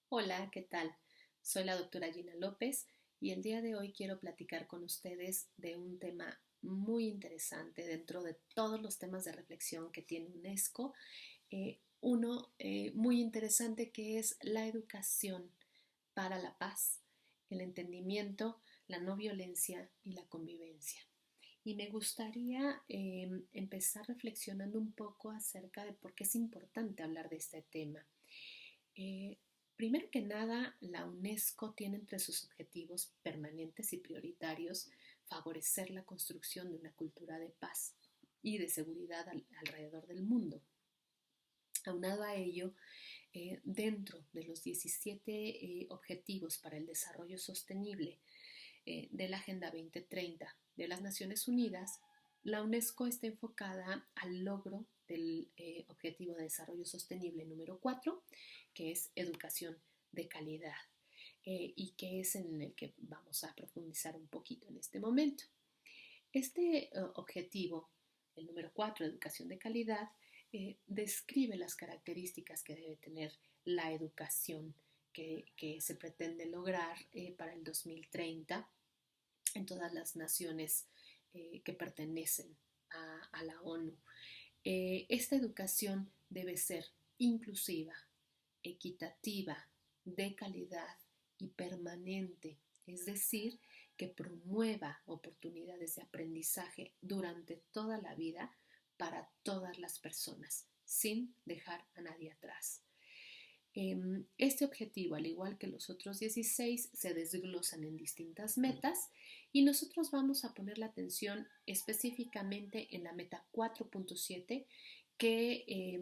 Hola, ¿qué tal? Soy la doctora Gina López y el día de hoy quiero platicar con ustedes de un tema muy interesante dentro de todos los temas de reflexión que tiene UNESCO. Uno muy interesante que es la educación para la paz, el entendimiento, la no violencia y la convivencia. Y me gustaría empezar reflexionando un poco acerca de por qué es importante hablar de este tema. Eh, Primero que nada, la UNESCO tiene entre sus objetivos permanentes y prioritarios favorecer la construcción de una cultura de paz y de seguridad alrededor del mundo. Aunado a ello, dentro de los 17 objetivos para el desarrollo sostenible de la Agenda 2030 de las Naciones Unidas, la UNESCO está enfocada al logro del Objetivo de Desarrollo Sostenible número 4, que es educación de calidad, y que es en el que vamos a profundizar un poquito en este momento. Este objetivo, el número 4, educación de calidad, describe las características que debe tener la educación que se pretende lograr para el 2030 en todas las naciones que pertenecen a la ONU. Esta educación debe ser inclusiva, equitativa, de calidad y permanente, es decir, que promueva oportunidades de aprendizaje durante toda la vida para todas las personas, sin dejar a nadie atrás. Este objetivo, al igual que los otros 16, se desglosan en distintas metas y nosotros vamos a poner la atención específicamente en la meta 4.7 que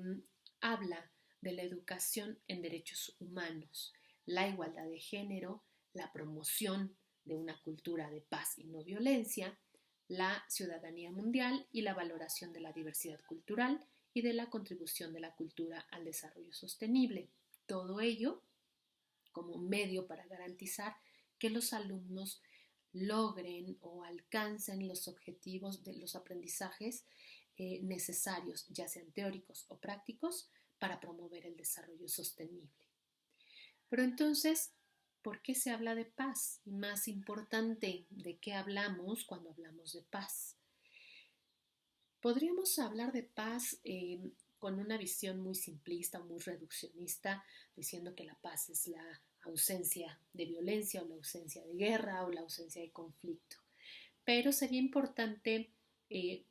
habla de la educación en derechos humanos, la igualdad de género, la promoción de una cultura de paz y no violencia, la ciudadanía mundial y la valoración de la diversidad cultural y de la contribución de la cultura al desarrollo sostenible. Todo ello como medio para garantizar que los alumnos logren o alcancen los objetivos de los aprendizajes necesarios, ya sean teóricos o prácticos, para promover el desarrollo sostenible. Pero entonces, ¿por qué se habla de paz? Y más importante, ¿de qué hablamos cuando hablamos de paz? Podríamos hablar de paz con una visión muy simplista o muy reduccionista, diciendo que la paz es la ausencia de violencia o la ausencia de guerra o la ausencia de conflicto. Pero sería importante eh,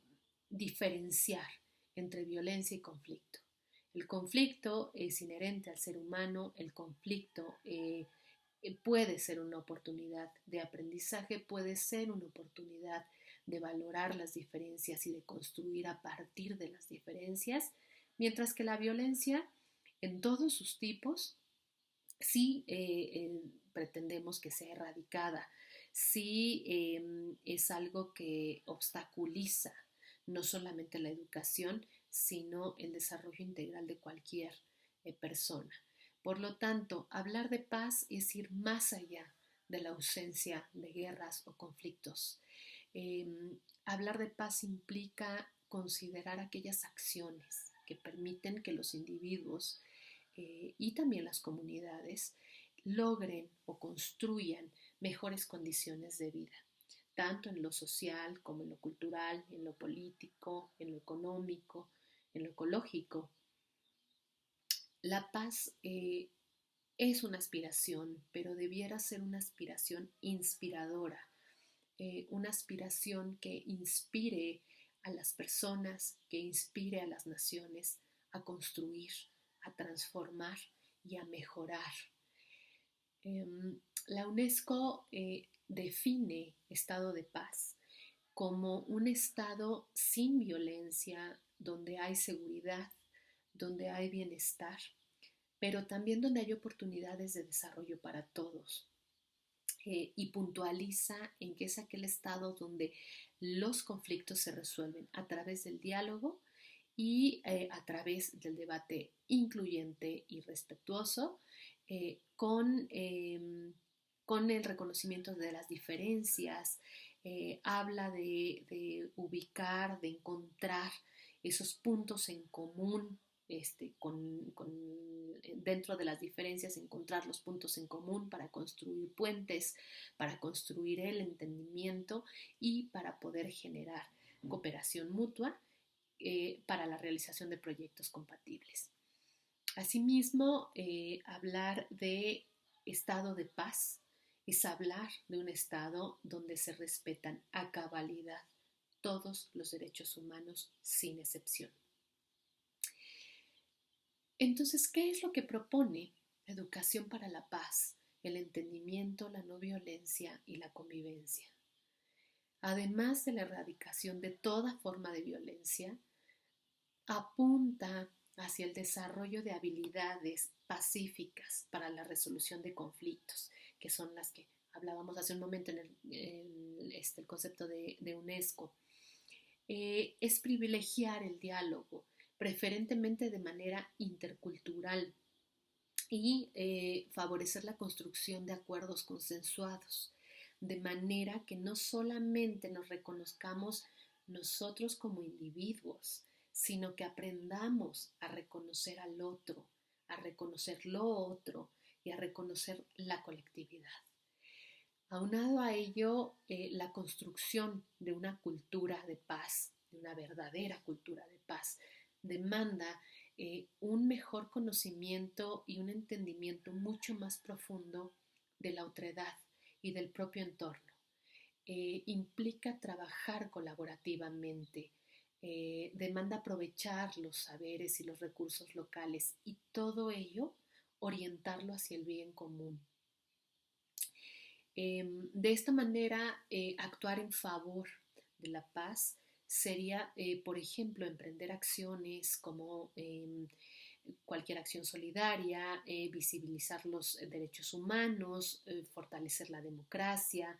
diferenciar entre violencia y conflicto. El conflicto es inherente al ser humano, el conflicto puede ser una oportunidad de aprendizaje, puede ser una oportunidad de valorar las diferencias y de construir a partir de las diferencias, mientras que la violencia en todos sus tipos sí pretendemos que sea erradicada, sí es algo que obstaculiza no solamente la educación, sino el desarrollo integral de cualquier persona. Por lo tanto, hablar de paz es ir más allá de la ausencia de guerras o conflictos. Eh, Hablar de paz implica considerar aquellas acciones que permiten que los individuos y también las comunidades logren o construyan mejores condiciones de vida, tanto en lo social como en lo cultural, en lo político, en lo económico, en lo ecológico. La paz es una aspiración, pero debiera ser una aspiración inspiradora, una aspiración que inspire a las personas, que inspire a las naciones a construir, a transformar y a mejorar. La UNESCO define estado de paz como un estado sin violencia, donde hay seguridad, donde hay bienestar, pero también donde hay oportunidades de desarrollo para todos. Y puntualiza en que es aquel estado donde los conflictos se resuelven a través del diálogo y a través del debate incluyente y respetuoso, con el reconocimiento de las diferencias, habla de ubicar, de encontrar esos puntos en común dentro de las diferencias, encontrar los puntos en común para construir puentes, para construir el entendimiento y para poder generar cooperación mutua para la realización de proyectos compatibles. Asimismo, hablar de estado de paz es hablar de un estado donde se respetan a cabalidad todos los derechos humanos sin excepción. Entonces, ¿qué es lo que propone Educación para la Paz, el entendimiento, la no violencia y la convivencia? Además de la erradicación de toda forma de violencia, apunta hacia el desarrollo de habilidades pacíficas para la resolución de conflictos, que son las que hablábamos hace un momento en el concepto de UNESCO. Es privilegiar el diálogo, preferentemente de manera intercultural, y favorecer la construcción de acuerdos consensuados, de manera que no solamente nos reconozcamos nosotros como individuos, sino que aprendamos a reconocer al otro, a reconocer lo otro y a reconocer la colectividad. Aunado a ello, la construcción de una cultura de paz, de una verdadera cultura de paz, demanda un mejor conocimiento y un entendimiento mucho más profundo de la otredad y del propio entorno. Implica trabajar colaborativamente, demanda aprovechar los saberes y los recursos locales y todo ello orientarlo hacia el bien común. De esta manera, actuar en favor de la paz sería, por ejemplo, emprender acciones como cualquier acción solidaria, visibilizar los derechos humanos, fortalecer la democracia,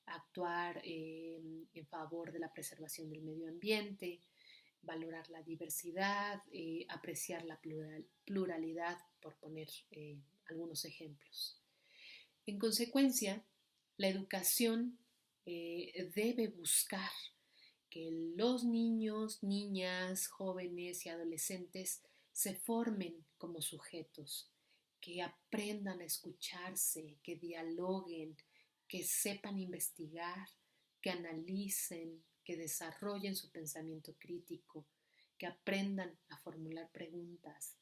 actuar en favor de la preservación del medio ambiente, valorar la diversidad, apreciar la pluralidad, por poner algunos ejemplos. En consecuencia, la educación debe buscar que los niños, niñas, jóvenes y adolescentes se formen como sujetos, que aprendan a escucharse, que dialoguen, que sepan investigar, que analicen, que desarrollen su pensamiento crítico, que aprendan a formular preguntas,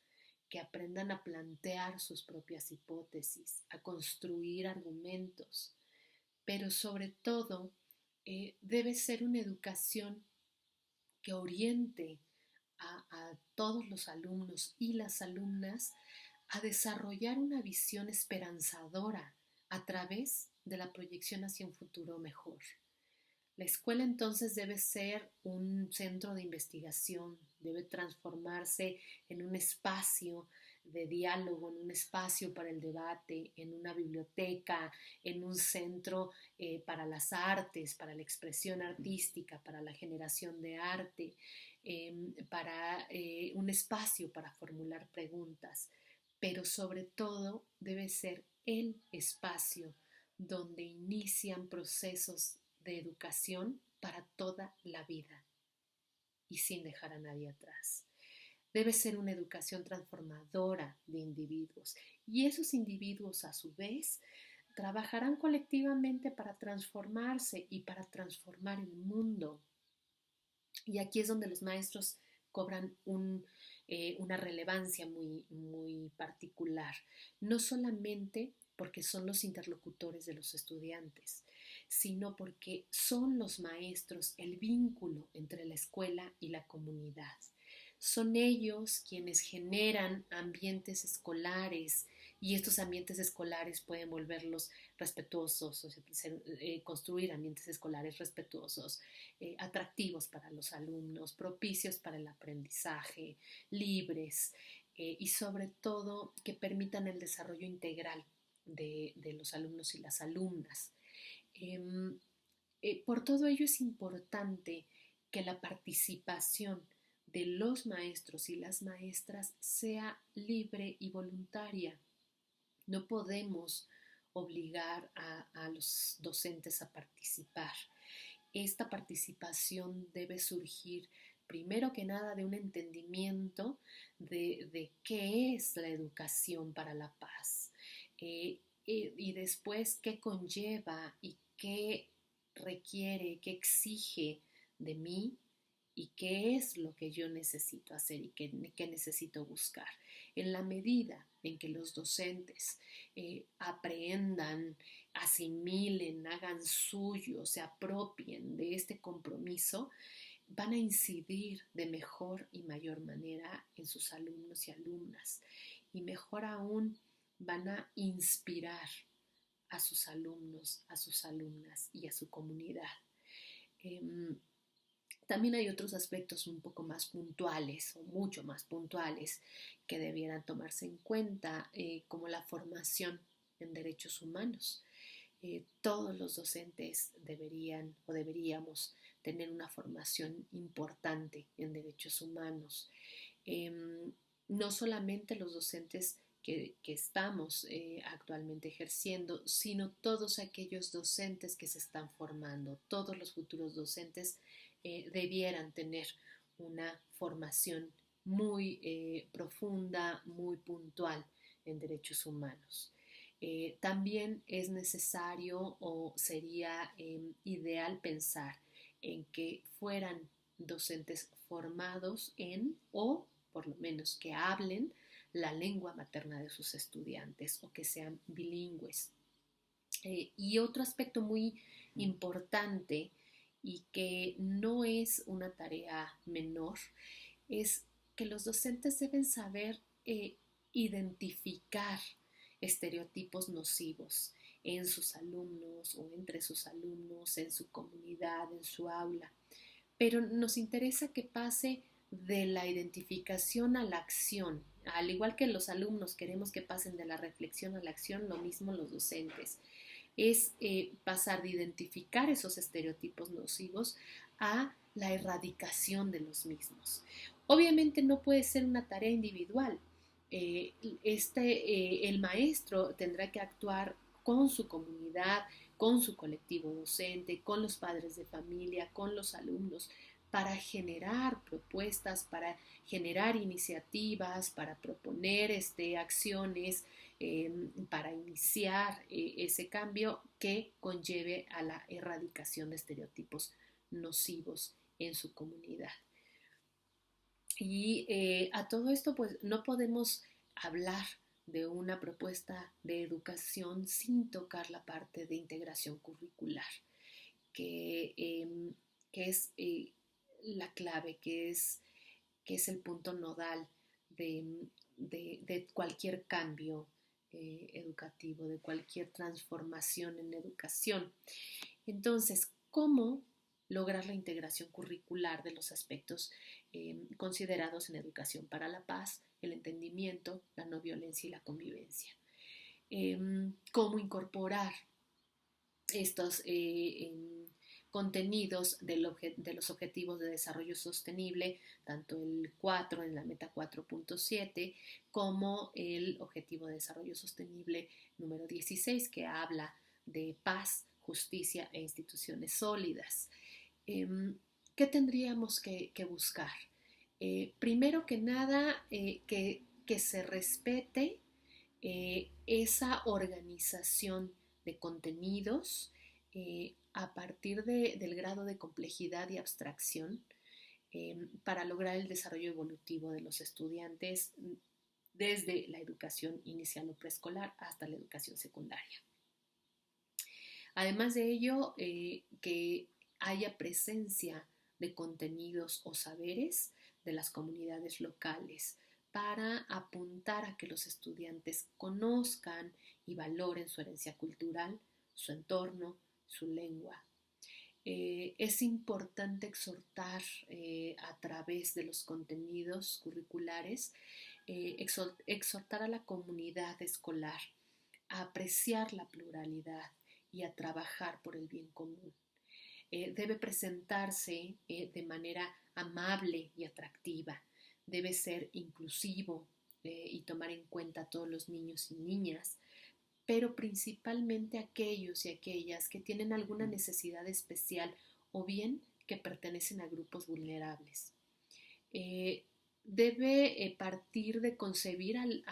que aprendan a plantear sus propias hipótesis, a construir argumentos, pero sobre todo debe ser una educación que oriente a todos los alumnos y las alumnas a desarrollar una visión esperanzadora a través de la proyección hacia un futuro mejor. La escuela entonces debe ser un centro de investigación, debe transformarse en un espacio de diálogo, en un espacio para el debate, en una biblioteca, en un centro para las artes, para la expresión artística, para la generación de arte, para un espacio para formular preguntas, pero sobre todo debe ser el espacio donde inician procesos de educación para toda la vida y sin dejar a nadie atrás. Debe ser una educación transformadora de individuos y esos individuos a su vez trabajarán colectivamente para transformarse y para transformar el mundo. Y aquí es donde los maestros cobran una relevancia muy particular, no solamente porque son los interlocutores de los estudiantes, sino porque son los maestros el vínculo entre la escuela y la comunidad. Son ellos quienes generan ambientes escolares y estos ambientes escolares pueden volverlos respetuosos, o sea, construir ambientes escolares respetuosos, atractivos para los alumnos, propicios para el aprendizaje, libres y sobre todo que permitan el desarrollo integral de los alumnos y las alumnas. Por todo ello es importante que la participación de los maestros y las maestras sea libre y voluntaria. No podemos obligar a los docentes a participar. Esta participación debe surgir primero que nada de un entendimiento de qué es la educación para la paz, y después qué conlleva y qué requiere, qué exige de mí y qué es lo que yo necesito hacer y qué necesito buscar. En la medida en que los docentes aprendan, asimilen, hagan suyo, se apropien de este compromiso, van a incidir de mejor y mayor manera en sus alumnos y alumnas. Y mejor aún, van a inspirar a sus alumnos, a sus alumnas y a su comunidad. También hay otros aspectos un poco más puntuales o mucho más puntuales que debieran tomarse en cuenta, como la formación en derechos humanos. Todos los docentes deberían o deberíamos tener una formación importante en derechos humanos. No solamente los docentes que estamos actualmente ejerciendo, sino todos aquellos docentes que se están formando, todos los futuros docentes debieran tener una formación muy profunda, muy puntual en derechos humanos. También es necesario o sería ideal pensar en que fueran docentes formados en, o por lo menos que hablen la lengua materna de sus estudiantes o que sean bilingües. Y otro aspecto muy importante y que no es una tarea menor es que los docentes deben saber identificar estereotipos nocivos en sus alumnos o entre sus alumnos, en su comunidad, en su aula. Pero nos interesa que pase de la identificación a la acción. Al igual que los alumnos queremos que pasen de la reflexión a la acción, lo mismo los docentes. Es pasar de identificar esos estereotipos nocivos a la erradicación de los mismos. Obviamente no puede ser una tarea individual. El maestro tendrá que actuar con su comunidad, con su colectivo docente, con los padres de familia, con los alumnos, para generar propuestas, para generar iniciativas, para proponer acciones, para iniciar ese cambio que conlleve a la erradicación de estereotipos nocivos en su comunidad. Y a todo esto, pues no podemos hablar de una propuesta de educación sin tocar la parte de integración curricular, que, que es la clave, que es el punto nodal de cualquier cambio educativo, de cualquier transformación en educación. Entonces, ¿cómo lograr la integración curricular de los aspectos considerados en educación para la paz, el entendimiento, la no violencia y la convivencia? ¿Cómo incorporar estos contenidos de los objetivos de desarrollo sostenible, tanto el 4 en la meta 4.7 como el objetivo de desarrollo sostenible número 16, que habla de paz, justicia e instituciones sólidas? ¿Qué tendríamos que buscar? Primero que nada, que se respete esa organización de contenidos a partir del grado de complejidad y abstracción, para lograr el desarrollo evolutivo de los estudiantes desde la educación inicial o preescolar hasta la educación secundaria. Además de ello, que haya presencia de contenidos o saberes de las comunidades locales para apuntar a que los estudiantes conozcan y valoren su herencia cultural, su entorno, su lengua. Es importante exhortar a través de los contenidos curriculares, exhortar a la comunidad escolar a apreciar la pluralidad y a trabajar por el bien común. Debe presentarse de manera amable y atractiva, debe ser inclusivo y tomar en cuenta a todos los niños y niñas, pero principalmente aquellos y aquellas que tienen alguna necesidad especial o bien que pertenecen a grupos vulnerables. eh, debe partir de concebir al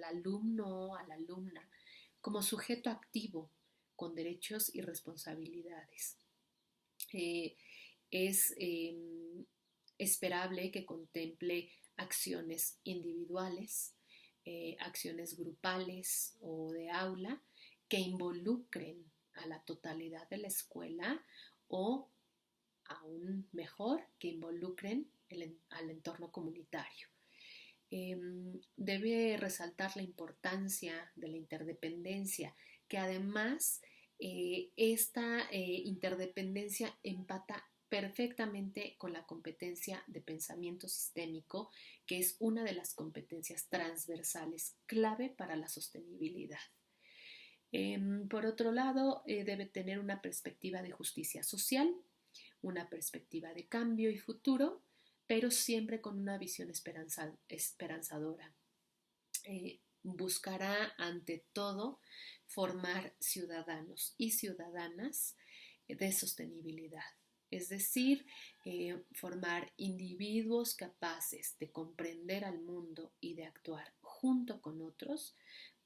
alumno, a la alumna, como sujeto activo, con derechos y responsabilidades. Eh, es esperable que contemple acciones individuales, acciones grupales o de aula que involucren a la totalidad de la escuela o, aún mejor, que involucren al entorno comunitario. Debe resaltar la importancia de la interdependencia, que además esta interdependencia empata perfectamente con la competencia de pensamiento sistémico, que es una de las competencias transversales clave para la sostenibilidad. Por otro lado, debe tener una perspectiva de justicia social, una perspectiva de cambio y futuro, pero siempre con una visión esperanzadora. Buscará ante todo formar ciudadanos y ciudadanas de sostenibilidad, es decir, formar individuos capaces de comprender al mundo y de actuar junto con otros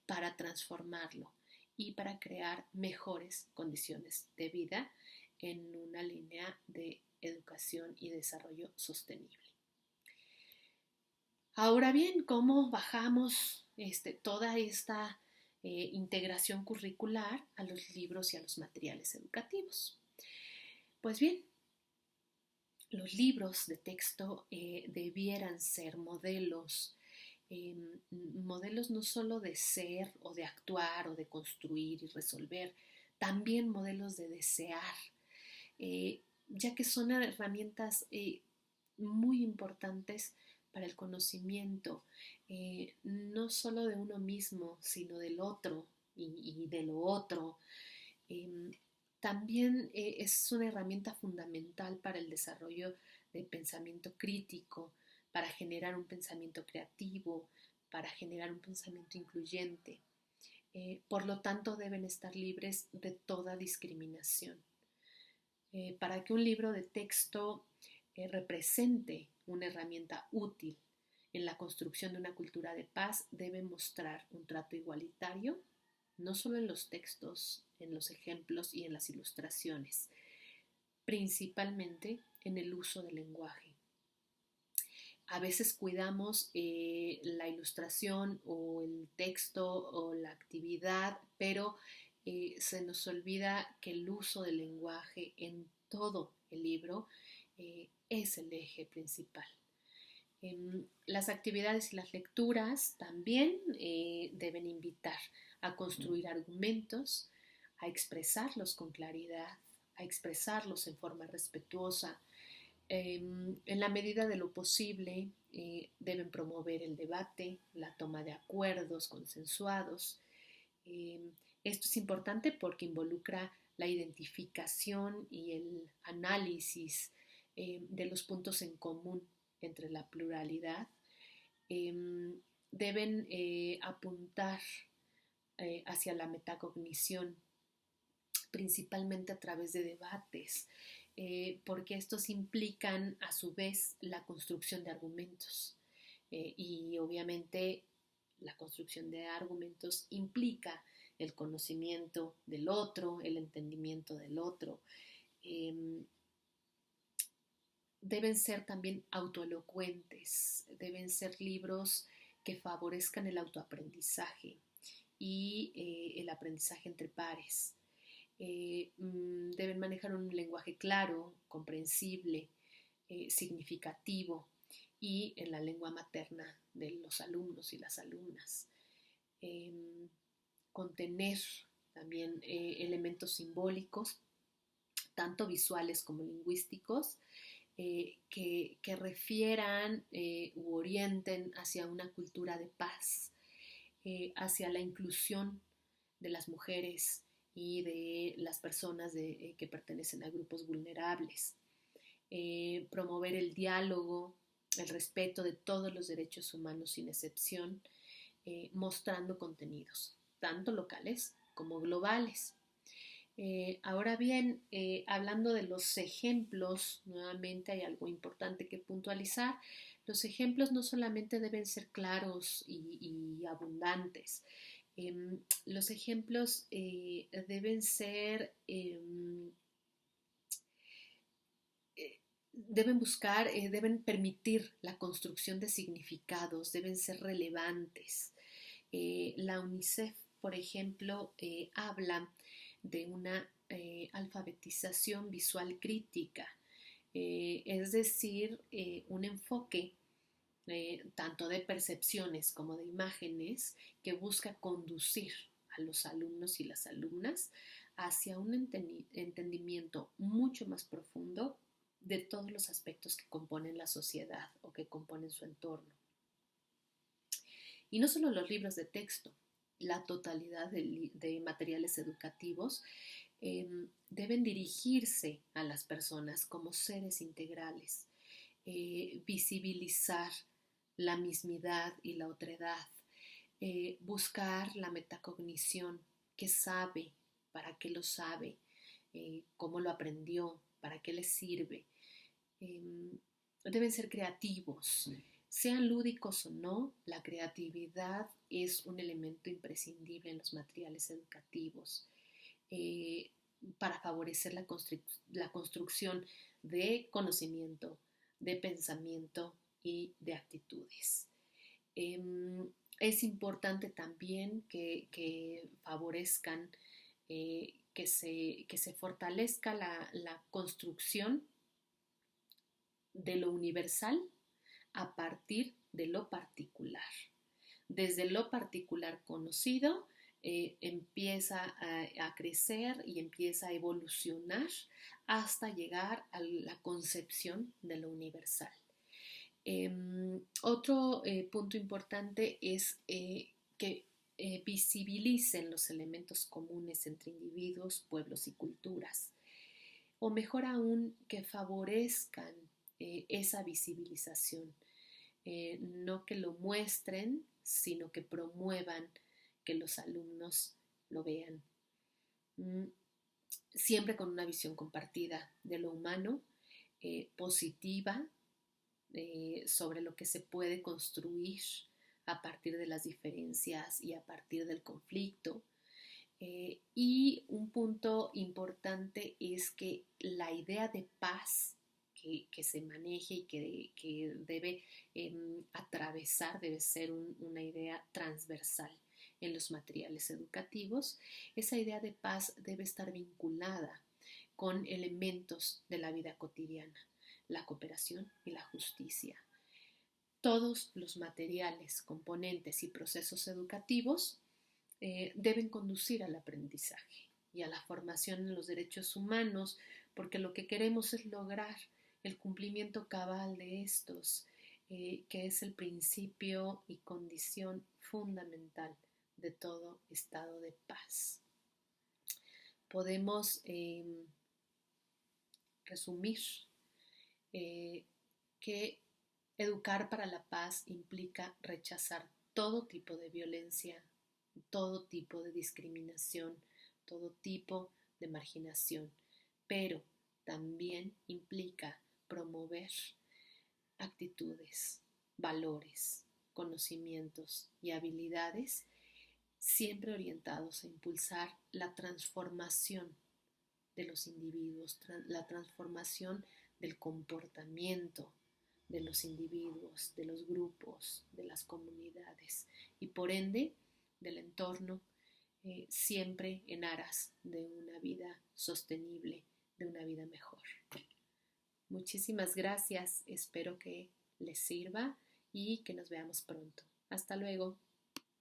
para transformarlo y para crear mejores condiciones de vida en una línea de educación y desarrollo sostenible. Ahora bien, ¿cómo bajamos toda esta integración curricular a los libros y a los materiales educativos? Pues bien, los libros de texto debieran ser modelos no solo de ser o de actuar o de construir y resolver, también modelos de desear, ya que son herramientas muy importantes para el conocimiento, no solo de uno mismo, sino del otro y de lo otro. Eh, También es una herramienta fundamental para el desarrollo de pensamiento crítico, para generar un pensamiento creativo, para generar un pensamiento incluyente. Por lo tanto, deben estar libres de toda discriminación. Para que un libro de texto represente una herramienta útil en la construcción de una cultura de paz, debe mostrar un trato igualitario, no solo en los textos, en los ejemplos y en las ilustraciones, principalmente en el uso del lenguaje. A veces cuidamos la ilustración o el texto o la actividad, pero se nos olvida que el uso del lenguaje en todo el libro es el eje principal. Las actividades y las lecturas también deben invitar a construir argumentos, a expresarlos con claridad, a expresarlos en forma respetuosa. En la medida de lo posible, deben promover el debate, la toma de acuerdos consensuados. Esto es importante porque involucra la identificación y el análisis de los puntos en común entre la pluralidad. Deben apuntar hacia la metacognición, principalmente a través de debates, porque estos implican a su vez la construcción de argumentos. Y obviamente la construcción de argumentos implica el conocimiento del otro, el entendimiento del otro. Deben ser también autoelocuentes, deben ser libros que favorezcan el autoaprendizaje y el aprendizaje entre pares. Deben manejar un lenguaje claro, comprensible, significativo y en la lengua materna de los alumnos y las alumnas. Contener también elementos simbólicos, tanto visuales como lingüísticos, que refieran u orienten hacia una cultura de paz, hacia la inclusión de las mujeres y de las personas que pertenecen a grupos vulnerables. Promover el diálogo, el respeto de todos los derechos humanos sin excepción, mostrando contenidos, tanto locales como globales. Ahora bien, hablando de los ejemplos, nuevamente hay algo importante que puntualizar. Los ejemplos no solamente deben ser claros y abundantes. Los ejemplos deben ser, deben buscar, deben permitir la construcción de significados, deben ser relevantes. La UNICEF, por ejemplo, habla de una alfabetización visual crítica, es decir, un enfoque tanto de percepciones como de imágenes que busca conducir a los alumnos y las alumnas hacia un entendimiento mucho más profundo de todos los aspectos que componen la sociedad o que componen su entorno. Y no solo los libros de texto, la totalidad de materiales educativos deben dirigirse a las personas como seres integrales, visibilizar la mismidad y la otredad, buscar la metacognición, qué sabe, para qué lo sabe, cómo lo aprendió, para qué le sirve. Deben ser creativos. Sean lúdicos o no, la creatividad es un elemento imprescindible en los materiales educativos para favorecer la construcción de conocimiento, de pensamiento y de actitudes. Es importante también que favorezcan, que se fortalezca la construcción de lo universal a partir de lo particular. Desde lo particular conocido empieza a crecer y empieza a evolucionar hasta llegar a la concepción de lo universal. Otro punto importante es que visibilicen los elementos comunes entre individuos, pueblos y culturas, o mejor aún, que favorezcan esa visibilización, no que lo muestren, sino que promuevan que los alumnos lo vean. Siempre con una visión compartida de lo humano, positiva, sobre lo que se puede construir a partir de las diferencias y a partir del conflicto. Y un punto importante es que la idea de paz que se maneje y que debe atravesar, debe ser una idea transversal en los materiales educativos. Esa idea de paz debe estar vinculada con elementos de la vida cotidiana, la cooperación y la justicia. Todos los materiales, componentes y procesos educativos deben conducir al aprendizaje y a la formación en los derechos humanos, porque lo que queremos es lograr el cumplimiento cabal de estos, que es el principio y condición fundamental de todo estado de paz. Podemos resumir que educar para la paz implica rechazar todo tipo de violencia, todo tipo de discriminación, todo tipo de marginación, pero también implica promover actitudes, valores, conocimientos y habilidades siempre orientados a impulsar la transformación de los individuos, la transformación del comportamiento de los individuos, de los grupos, de las comunidades y por ende del entorno, siempre en aras de una vida sostenible, de una vida mejor. Muchísimas gracias, espero que les sirva y que nos veamos pronto. Hasta luego.